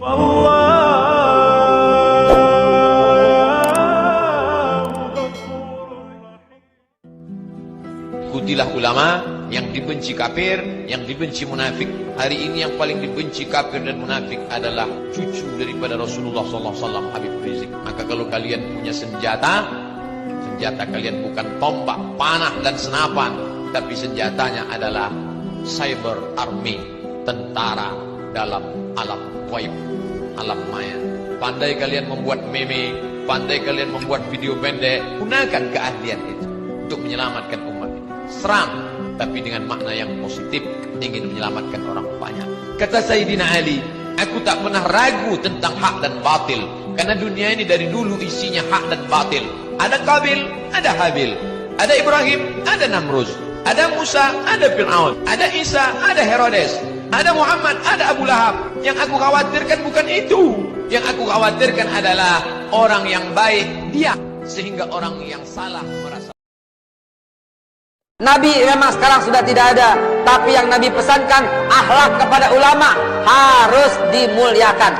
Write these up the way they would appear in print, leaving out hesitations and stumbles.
Ikutilah ulama, yang dibenci kafir, yang dibenci munafik. Hari ini yang paling dibenci kafir dan munafik adalah cucu daripada Rasulullah SAW, Habib Rizik. Maka kalau kalian punya senjata, senjata kalian bukan tombak, panah dan senapan, tapi senjatanya adalah cyber army, tentara dalam alam gaib, alam maya. Pandai kalian membuat meme, pandai kalian membuat video pendek, gunakan keahlian itu untuk menyelamatkan umat ini. Serang, tapi dengan makna yang positif, ingin menyelamatkan orang banyak. Kata Sayyidina Ali, aku tak pernah ragu tentang hak dan batil, karena dunia ini dari dulu isinya hak dan batil. Ada Qabil, ada Habil, ada Ibrahim, ada Namrud, ada Musa, ada Fir'aun, ada Isa, ada Herodes, ada Muhammad, ada Abu Lahab. Yang aku khawatirkan bukan itu. Yang aku khawatirkan adalah orang yang baik dia, sehingga orang yang salah merasa. Nabi memang sekarang sudah tidak ada, tapi yang Nabi pesankan, akhlak kepada ulama harus dimuliakan.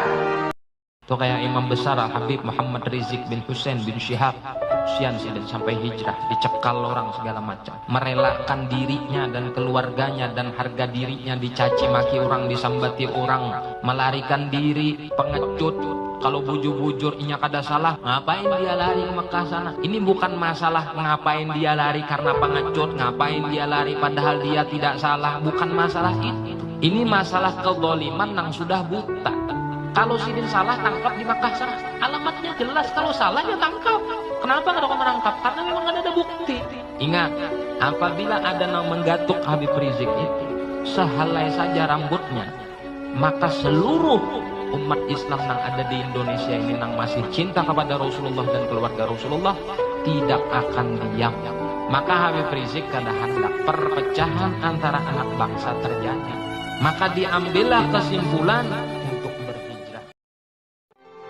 Itu kayak imam besar Habib Muhammad Rizik bin Hussein bin Syihab Sian sampai hijrah, dicekal orang segala macam, merelakan dirinya dan keluarganya dan harga dirinya dicaci maki orang, disambati orang, melarikan diri, pengecut. Kalau bujur-bujur inya kada salah, ngapain dia lari ke Mekah sana? Ini bukan masalah ngapain dia lari karena pengecut, ngapain dia lari padahal dia tidak salah, bukan masalah itu. Ini masalah kezaliman yang sudah buta. Kalau sidin salah, tangkap di Mekah sana. Alamatnya jelas, kalau salah ya tangkap. Kenapa nggak ada menangkap? Karena memang ada bukti. Ingat, apabila ada yang menggatuk Habib Rizik itu, sehelai saja rambutnya, maka seluruh umat Islam yang ada di Indonesia ini yang masih cinta kepada Rasulullah dan keluarga Rasulullah tidak akan diam. Maka Habib Rizik kada hendak perpecahan antara anak bangsa terjadi. Maka diambillah kesimpulan untuk berhijrah.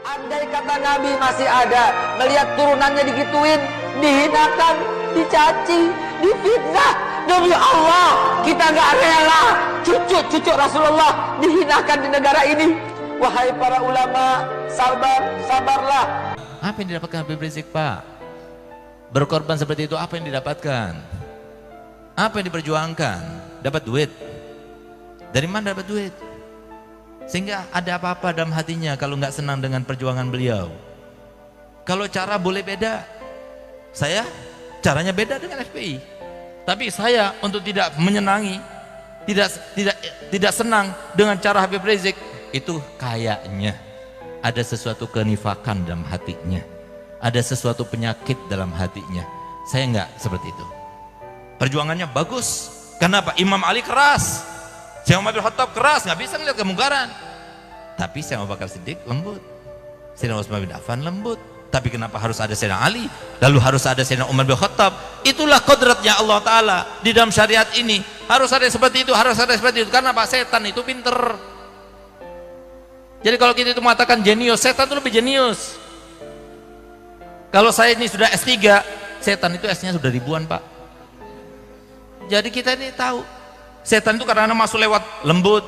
Andai kata Nabi masih ada, melihat turunannya digituin, dihinakan, dicaci, difitnah, demi Allah kita gak rela cucu Rasulullah dihinakan di negara ini. Wahai para ulama, sabarlah. Apa yang didapatkan Habib Rizik, Pak? Berkorban seperti itu, apa yang didapatkan? Apa yang diperjuangkan? Dapat duit. Dari mana dapat duit? Sehingga ada apa-apa dalam hatinya kalau nggak senang dengan perjuangan beliau. Kalau cara boleh beda, saya caranya beda dengan FPI. Tapi saya untuk tidak menyenangi, tidak senang dengan cara Habib Rizik, itu kayaknya ada sesuatu kenifakan dalam hatinya, ada sesuatu penyakit dalam hatinya. Saya enggak seperti itu. Perjuangannya bagus. Kenapa? Imam Ali keras, Syekh Umar bin Khattab keras, nggak bisa ngeliat kemungkaran. Tapi Syekh Abu Bakar Siddiq lembut, Sayyidina Utsman bin Affan lembut. Tapi kenapa harus ada Sayyidina Ali, lalu harus ada Sayyidina Umar bin Khattab? Itulah kodratnya Allah Ta'ala di dalam syariat ini. Harus ada seperti itu, harus ada seperti itu. Karena Pak, setan itu pinter. Jadi kalau kita itu mengatakan jenius, setan itu lebih jenius. Kalau saya ini sudah S3, setan itu S-nya sudah ribuan, Pak. Jadi kita ini tahu, setan itu kadang-kadang masuk lewat lembut.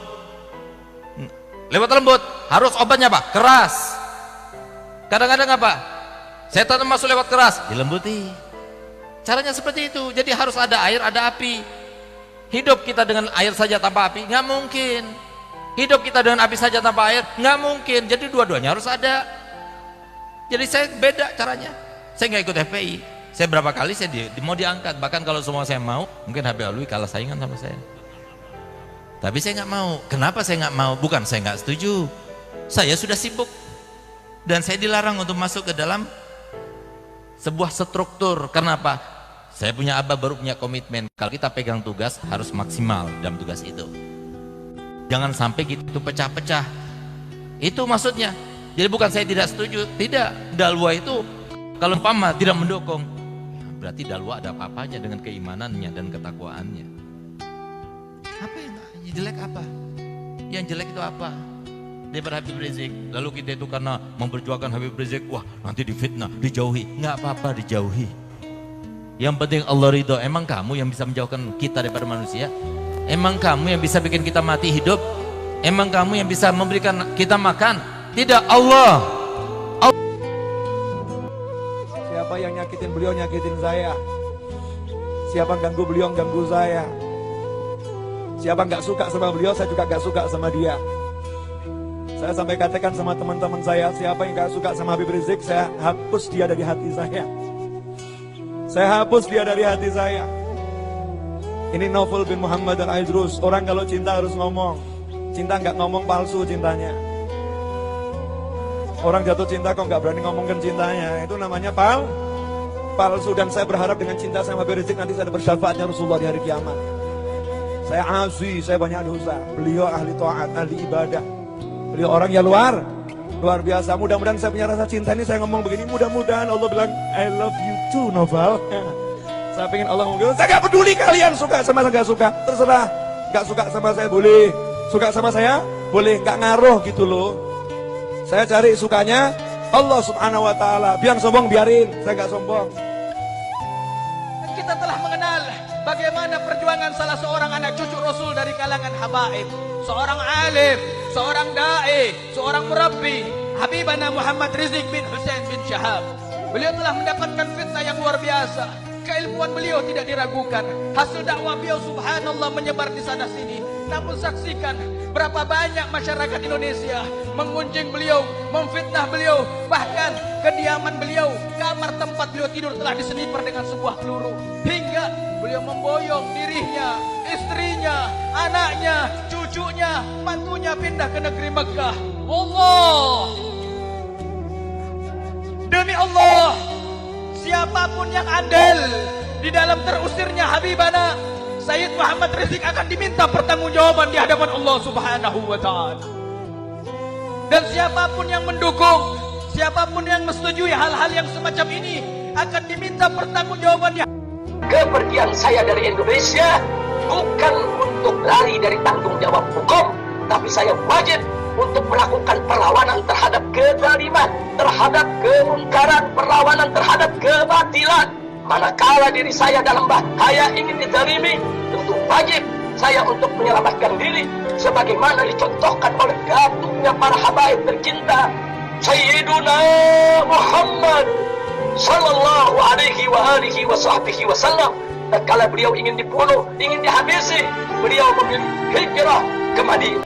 Lewat lembut, harus obatnya apa? Keras. Kadang-kadang apa? Setan itu masuk lewat keras, dilembuti. Caranya seperti itu. Jadi harus ada air, ada api. Hidup kita dengan air saja tanpa api, nggak mungkin. Hidup kita dengan api saja tanpa air, nggak mungkin. Jadi dua-duanya harus ada. Jadi saya beda caranya. Saya nggak ikut FPI. Saya berapa kali saya mau diangkat. Bahkan kalau semua saya mau, mungkin Habib Alwi kalah saingan sama saya. Tapi saya nggak mau. Kenapa saya nggak mau? Bukan saya nggak setuju. Saya sudah sibuk. Dan saya dilarang untuk masuk ke dalam sebuah struktur. Kenapa? Saya punya abah baru punya komitmen. Kalau kita pegang tugas, harus maksimal dalam tugas itu. Jangan sampai gitu pecah-pecah. Itu maksudnya. Jadi bukan saya tidak setuju, tidak. Dalwa itu kalau umpama tidak mendukung, berarti dalwa ada apa-apanya dengan keimanannya dan ketakwaannya. Apa yang jelek apa? Yang jelek itu apa? Daripada Habib Rizik. Lalu kita itu karena memperjuangkan Habib Rizik, wah nanti difitnah, dijauhi. Nggak apa-apa dijauhi. Yang penting Allah ridho. Emang kamu yang bisa menjauhkan kita daripada manusia? Emang kamu yang bisa bikin kita mati hidup? Emang kamu yang bisa memberikan kita makan? Tidak, Allah. Siapa yang nyakitin beliau, nyakitin saya. Siapa ganggu beliau, ganggu saya. Siapa nggak suka sama beliau, saya juga nggak suka sama dia. Saya sampai katakan sama teman-teman saya, siapa yang nggak suka sama Habib Rizik, saya hapus dia dari hati saya. Saya hapus dia dari hati saya. Ini Naufal bin Muhammad al-Aidrus. Orang kalau cinta harus ngomong. Cinta nggak ngomong, palsu cintanya. Orang jatuh cinta kok nggak berani ngomongkan cintanya, itu namanya palsu. Dan saya berharap dengan cinta sama Habib Rizik nanti saya bersyafaatnya Rasulullah di hari kiamat. Saya asli, saya banyak dosa. Beliau ahli taat, ahli ibadah. Beliau orang yang luar biasa. Mudah-mudahan saya punya rasa cinta ini, saya ngomong begini, mudah-mudahan Allah bilang I love you too, Naufal. Saya pengen Allah ngomong, saya gak peduli kalian suka sama saya, gak suka, terserah. Gak suka sama saya boleh, suka sama saya boleh, gak ngaruh gitu loh. Saya cari sukanya Allah subhanahu wa ta'ala. Biar sombong biarin, saya gak sombong. Kita telah mengenal bagaimana perjuangan salah seorang anak cucu Rasul dari kalangan habaib. Seorang alim, seorang da'i, seorang murabbi, Habibana Muhammad Rizik bin Hussein bin Syihab. Beliau telah mendapatkan fitnah yang luar biasa. Keilmuan beliau tidak diragukan. Hasil dakwah beliau subhanallah menyebar di sana sini. Namun saksikan berapa banyak masyarakat Indonesia mengunjing beliau, memfitnah beliau. Bahkan kediaman beliau, kamar tempat beliau tidur telah diseniper dengan sebuah peluru. Hingga beliau memboyong dirinya, istrinya, anaknya, cucunya, mantunya pindah ke negeri Mekah. Allah, demi Allah, siapapun yang andil di dalam terusirnya Habibana Sayyid Muhammad Rizik akan diminta pertanggungjawaban di hadapan Allah Subhanahu wa ta'ala. Dan siapapun yang mendukung, siapapun yang menyetujui hal-hal yang semacam ini akan diminta pertanggungjawaban di Kepergian saya dari Indonesia bukan untuk lari dari tanggung jawab hukum, tapi saya wajib untuk melakukan perlawanan terhadap kezaliman, terhadap kemungkaran, perlawanan terhadap kebatilan. Manakala diri saya dalam bahaya ingin diterimi, tentu wajib saya untuk menyelamatkan diri sebagaimana dicontohkan oleh gatungnya para habaib tercinta Sayyiduna Muhammad sallallahu alaihi wa alihi wa sahbihi wasallam. Tatkala beliau ingin dibunuh, ingin dihabisi, beliau memilih hijrah ke Madinah.